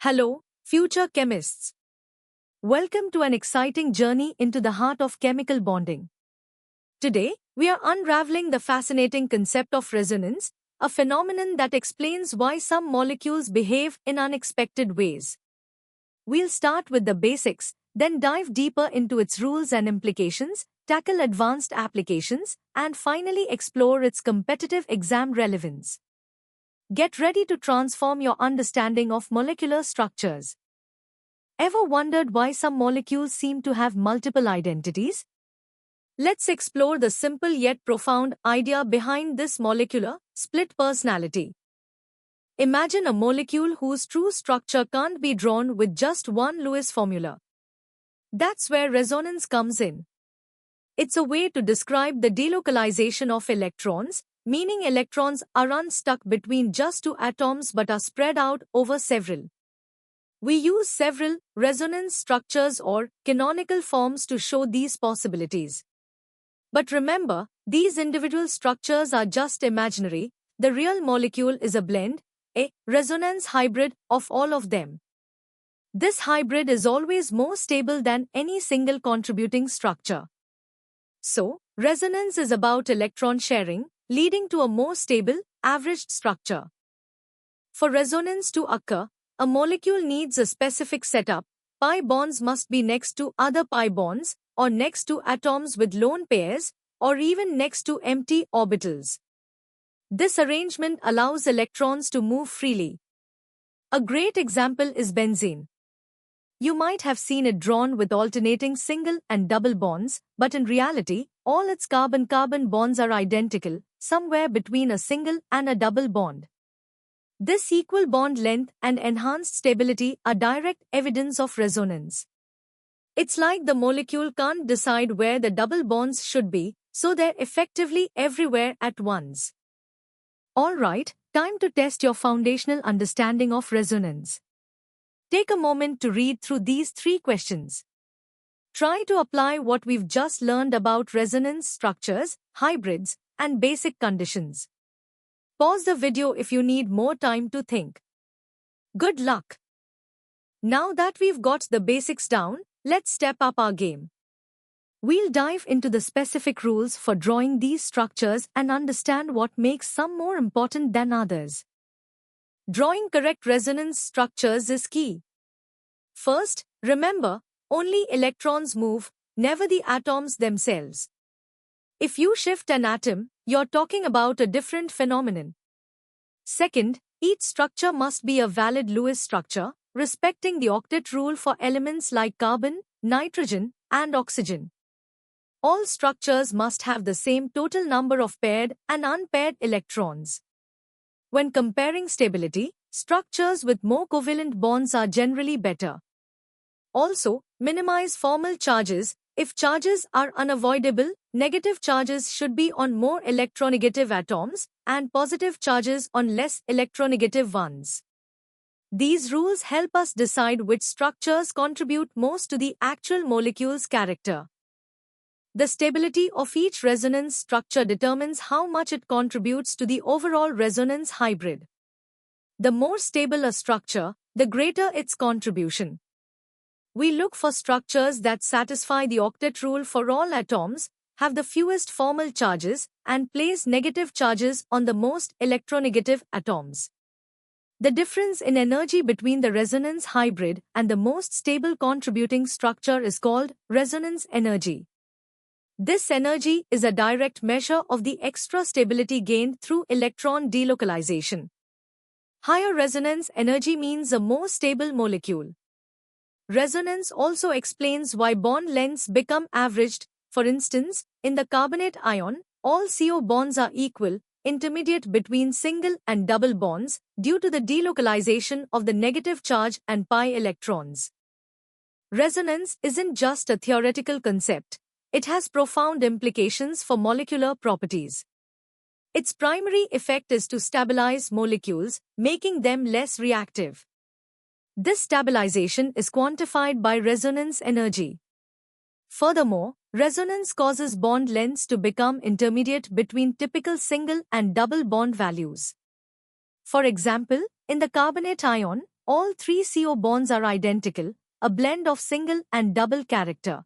Hello, future chemists. Welcome to an exciting journey into the heart of chemical bonding. Today, we are unraveling the fascinating concept of resonance, a phenomenon that explains why some molecules behave in unexpected ways. We'll start with the basics, then dive deeper into its rules and implications, tackle advanced applications, and finally explore its competitive exam relevance. Get ready to transform your understanding of molecular structures. Ever wondered why some molecules seem to have multiple identities? Let's explore the simple yet profound idea behind this molecular split personality. Imagine a molecule whose true structure can't be drawn with just one Lewis formula. That's where resonance comes in. It's a way to describe the delocalization of electrons, meaning electrons are unstuck between just two atoms but are spread out over several. We use several resonance structures or canonical forms to show these possibilities. But remember, these individual structures are just imaginary. The real molecule is a blend, a resonance hybrid of all of them. This hybrid is always more stable than any single contributing structure. So, resonance is about electron sharing, leading to a more stable, averaged structure. For resonance to occur, a molecule needs a specific setup. Pi bonds must be next to other pi bonds, or next to atoms with lone pairs, or even next to empty orbitals. This arrangement allows electrons to move freely. A great example is benzene. You might have seen it drawn with alternating single and double bonds, but in reality, all its carbon-carbon bonds are identical, somewhere between a single and a double bond. This equal bond length and enhanced stability are direct evidence of resonance. It's like the molecule can't decide where the double bonds should be, so they're effectively everywhere at once. Alright, time to test your foundational understanding of resonance. Take a moment to read through these 3 questions. Try to apply what we've just learned about resonance structures, hybrids, and basic conditions. Pause the video if you need more time to think. Good luck! Now that we've got the basics down, let's step up our game. We'll dive into the specific rules for drawing these structures and understand what makes some more important than others. Drawing correct resonance structures is key. First, remember, only electrons move, never the atoms themselves. If you shift an atom, you're talking about a different phenomenon. Second, each structure must be a valid Lewis structure, respecting the octet rule for elements like carbon, nitrogen, and oxygen. All structures must have the same total number of paired and unpaired electrons. When comparing stability, structures with more covalent bonds are generally better. Also, minimize formal charges. If charges are unavoidable, negative charges should be on more electronegative atoms and positive charges on less electronegative ones. These rules help us decide which structures contribute most to the actual molecule's character. The stability of each resonance structure determines how much it contributes to the overall resonance hybrid. The more stable a structure, the greater its contribution. We look for structures that satisfy the octet rule for all atoms, have the fewest formal charges, and place negative charges on the most electronegative atoms. The difference in energy between the resonance hybrid and the most stable contributing structure is called resonance energy. This energy is a direct measure of the extra stability gained through electron delocalization. Higher resonance energy means a more stable molecule. Resonance also explains why bond lengths become averaged. For instance, in the carbonate ion, all CO bonds are equal, intermediate between single and double bonds, due to the delocalization of the negative charge and pi electrons. Resonance isn't just a theoretical concept. It has profound implications for molecular properties. Its primary effect is to stabilize molecules, making them less reactive. This stabilization is quantified by resonance energy. Furthermore, resonance causes bond lengths to become intermediate between typical single and double bond values. For example, in the carbonate ion, all three CO bonds are identical, a blend of single and double character.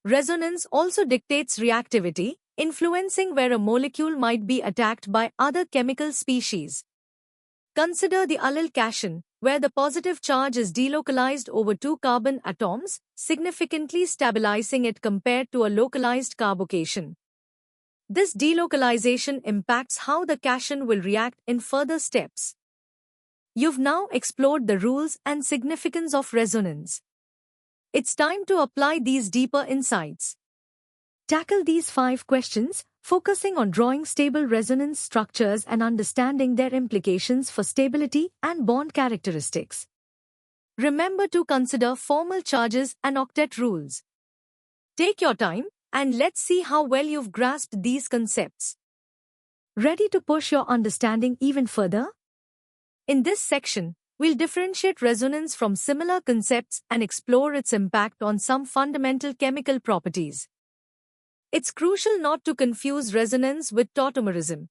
Resonance also dictates reactivity, influencing where a molecule might be attacked by other chemical species. Consider the allyl cation, where the positive charge is delocalized over two carbon atoms, significantly stabilizing it compared to a localized carbocation. This delocalization impacts how the cation will react in further steps. You've now explored the rules and significance of resonance. It's time to apply these deeper insights. Tackle these 5 questions, focusing on drawing stable resonance structures and understanding their implications for stability and bond characteristics. Remember to consider formal charges and octet rules. Take your time, and let's see how well you've grasped these concepts. Ready to push your understanding even further? In this section, we'll differentiate resonance from similar concepts and explore its impact on some fundamental chemical properties. It's crucial not to confuse resonance with tautomerism.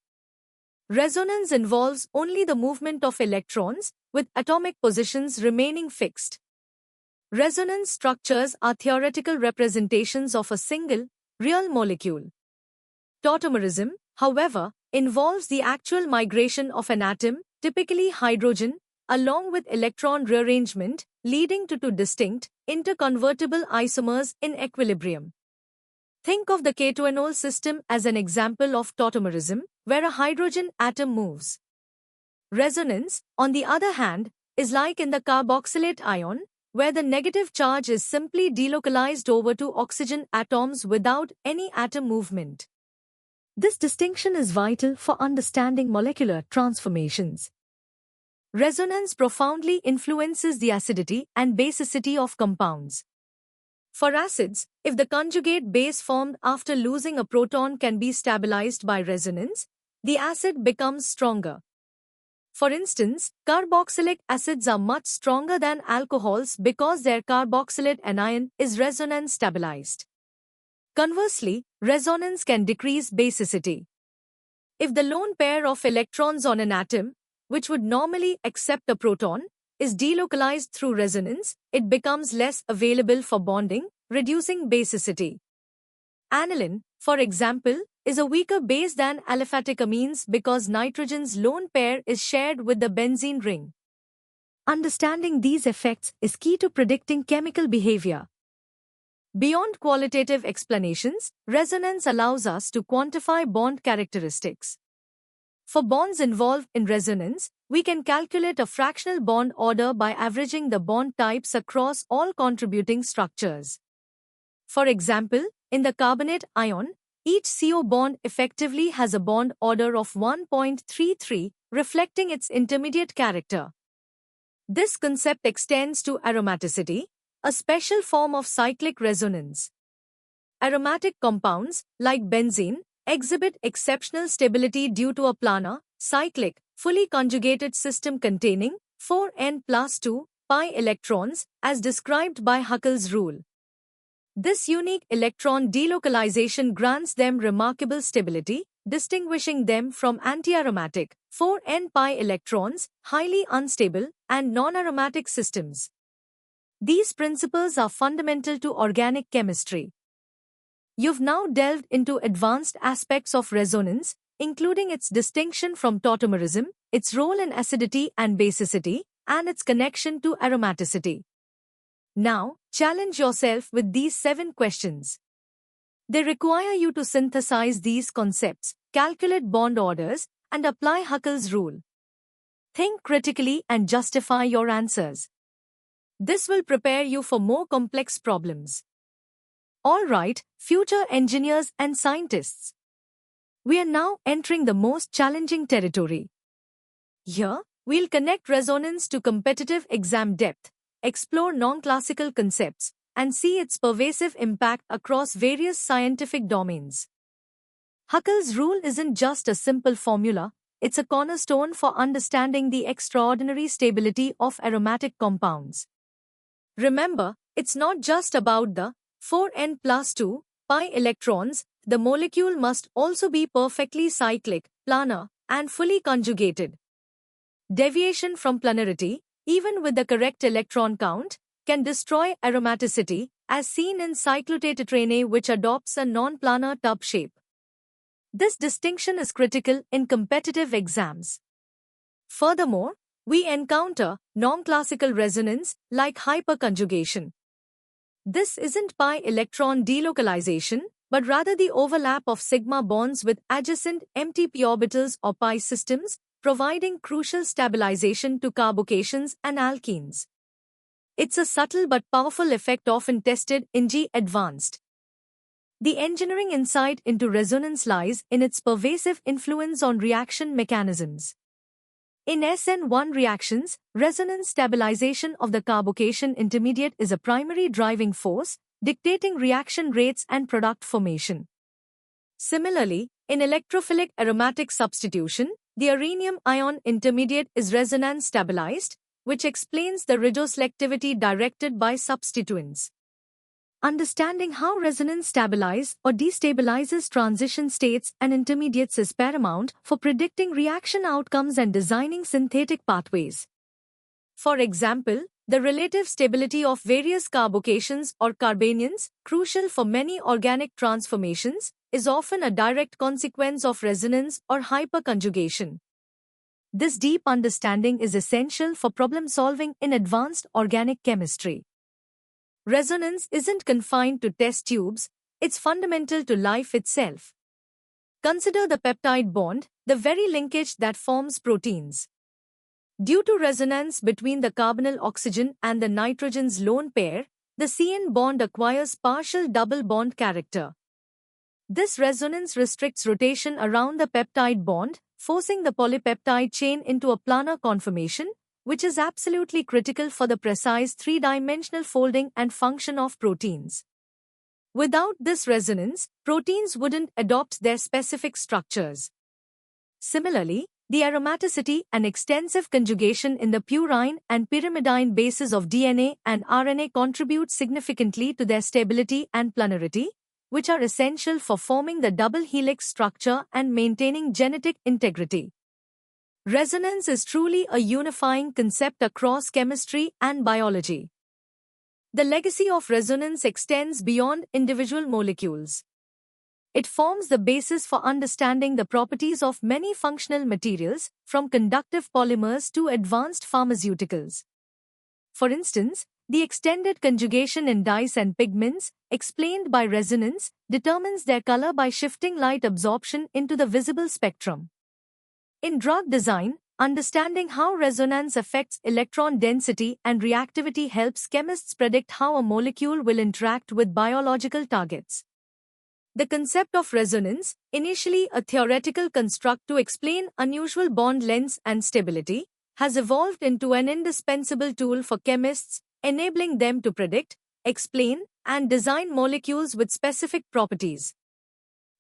Resonance involves only the movement of electrons, with atomic positions remaining fixed. Resonance structures are theoretical representations of a single, real molecule. Tautomerism, however, involves the actual migration of an atom, typically hydrogen, along with electron rearrangement, leading to two distinct, interconvertible isomers in equilibrium. Think of the ketoenol system as an example of tautomerism, where a hydrogen atom moves. Resonance, on the other hand, is like in the carboxylate ion, where the negative charge is simply delocalized over two oxygen atoms without any atom movement. This distinction is vital for understanding molecular transformations. Resonance profoundly influences the acidity and basicity of compounds. For acids, if the conjugate base formed after losing a proton can be stabilized by resonance, the acid becomes stronger. For instance, carboxylic acids are much stronger than alcohols because their carboxylate anion is resonance stabilized. Conversely, resonance can decrease basicity. If the lone pair of electrons on an atom, which would normally accept a proton, is delocalized through resonance, it becomes less available for bonding, reducing basicity. Aniline, for example, is a weaker base than aliphatic amines because nitrogen's lone pair is shared with the benzene ring. Understanding these effects is key to predicting chemical behavior. Beyond qualitative explanations, resonance allows us to quantify bond characteristics. For bonds involved in resonance, we can calculate a fractional bond order by averaging the bond types across all contributing structures. For example, in the carbonate ion, each CO bond effectively has a bond order of 1.33, reflecting its intermediate character. This concept extends to aromaticity, a special form of cyclic resonance. Aromatic compounds, like benzene, exhibit exceptional stability due to a planar, cyclic, fully conjugated system containing 4n+2 pi electrons, as described by Huckel's rule. This unique electron delocalization grants them remarkable stability, distinguishing them from anti-aromatic 4n pi electrons, highly unstable, and non-aromatic systems. These principles are fundamental to organic chemistry. You've now delved into advanced aspects of resonance, including its distinction from tautomerism, its role in acidity and basicity, and its connection to aromaticity. Now, challenge yourself with these 7 questions. They require you to synthesize these concepts, calculate bond orders, and apply Huckel's rule. Think critically and justify your answers. This will prepare you for more complex problems. All right, future engineers and scientists. We are now entering the most challenging territory. Here, we'll connect resonance to competitive exam depth, explore non-classical concepts, and see its pervasive impact across various scientific domains. Huckel's rule isn't just a simple formula, it's a cornerstone for understanding the extraordinary stability of aromatic compounds. Remember, it's not just about the 4n+2 pi electrons, the molecule must also be perfectly cyclic, planar, and fully conjugated. Deviation from planarity, even with the correct electron count, can destroy aromaticity, as seen in cyclotetraene, which adopts a non-planar tub shape. This distinction is critical in competitive exams. Furthermore, we encounter non-classical resonance like hyperconjugation. This isn't pi-electron delocalization, but rather the overlap of sigma bonds with adjacent empty p orbitals or pi systems, providing crucial stabilization to carbocations and alkenes. It's a subtle but powerful effect often tested in G advanced. The engineering insight into resonance lies in its pervasive influence on reaction mechanisms. In SN1 reactions, resonance stabilization of the carbocation intermediate is a primary driving force, dictating reaction rates and product formation. Similarly, in electrophilic aromatic substitution, the rhenium ion intermediate is resonance stabilized, which explains the radioselectivity directed by substituents. Understanding how resonance stabilizes or destabilizes transition states and intermediates is paramount for predicting reaction outcomes and designing synthetic pathways. For example, the relative stability of various carbocations or carbanions, crucial for many organic transformations, is often a direct consequence of resonance or hyperconjugation. This deep understanding is essential for problem solving in advanced organic chemistry. Resonance isn't confined to test tubes, it's fundamental to life itself. Consider the peptide bond, the very linkage that forms proteins. Due to resonance between the carbonyl oxygen and the nitrogen's lone pair, the CN bond acquires partial double bond character. This resonance restricts rotation around the peptide bond, forcing the polypeptide chain into a planar conformation, which is absolutely critical for the precise three-dimensional folding and function of proteins. Without this resonance, proteins wouldn't adopt their specific structures. Similarly, the aromaticity and extensive conjugation in the purine and pyrimidine bases of DNA and RNA contribute significantly to their stability and planarity, which are essential for forming the double helix structure and maintaining genetic integrity. Resonance is truly a unifying concept across chemistry and biology. The legacy of resonance extends beyond individual molecules. It forms the basis for understanding the properties of many functional materials, from conductive polymers to advanced pharmaceuticals. For instance, the extended conjugation in dyes and pigments, explained by resonance, determines their color by shifting light absorption into the visible spectrum. In drug design, understanding how resonance affects electron density and reactivity helps chemists predict how a molecule will interact with biological targets. The concept of resonance, initially a theoretical construct to explain unusual bond lengths and stability, has evolved into an indispensable tool for chemists, enabling them to predict, explain, and design molecules with specific properties.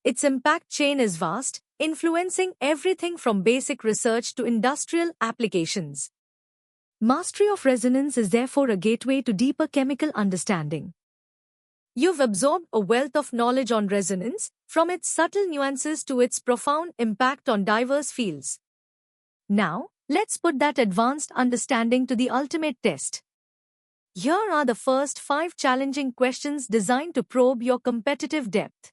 Its impact chain is vast, influencing everything from basic research to industrial applications. Mastery of resonance is therefore a gateway to deeper chemical understanding. You've absorbed a wealth of knowledge on resonance, from its subtle nuances to its profound impact on diverse fields. Now, let's put that advanced understanding to the ultimate test. Here are the first 5 challenging questions designed to probe your competitive depth.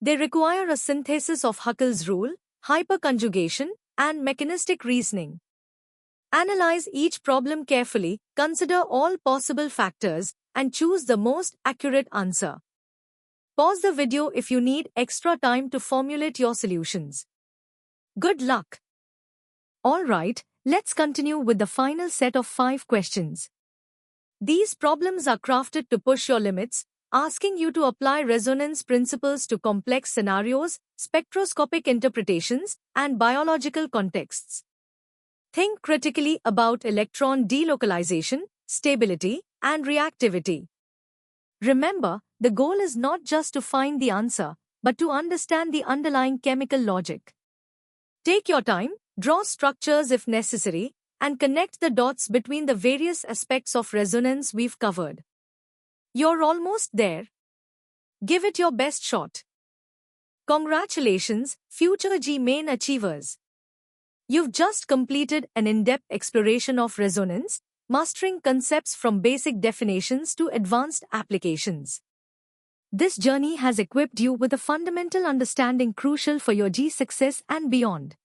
They require a synthesis of Huckel's rule, hyperconjugation, and mechanistic reasoning. Analyze each problem carefully, consider all possible factors, and choose the most accurate answer. Pause the video if you need extra time to formulate your solutions. Good luck! Alright, let's continue with the final set of 5 questions. These problems are crafted to push your limits, asking you to apply resonance principles to complex scenarios, spectroscopic interpretations, and biological contexts. Think critically about electron delocalization, stability, and reactivity. Remember, the goal is not just to find the answer, but to understand the underlying chemical logic. Take your time, draw structures if necessary, and connect the dots between the various aspects of resonance we've covered. You're almost there. Give it your best shot. Congratulations, future G main achievers. You've just completed an in-depth exploration of resonance, mastering concepts from basic definitions to advanced applications. This journey has equipped you with a fundamental understanding crucial for your G success and beyond.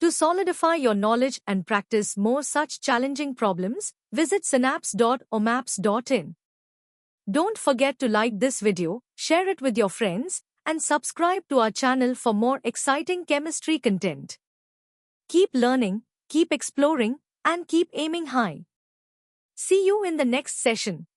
To solidify your knowledge and practice more such challenging problems, visit synapse.omaps.in. Don't forget to like this video, share it with your friends, and subscribe to our channel for more exciting chemistry content. Keep learning, keep exploring, and keep aiming high. See you in the next session.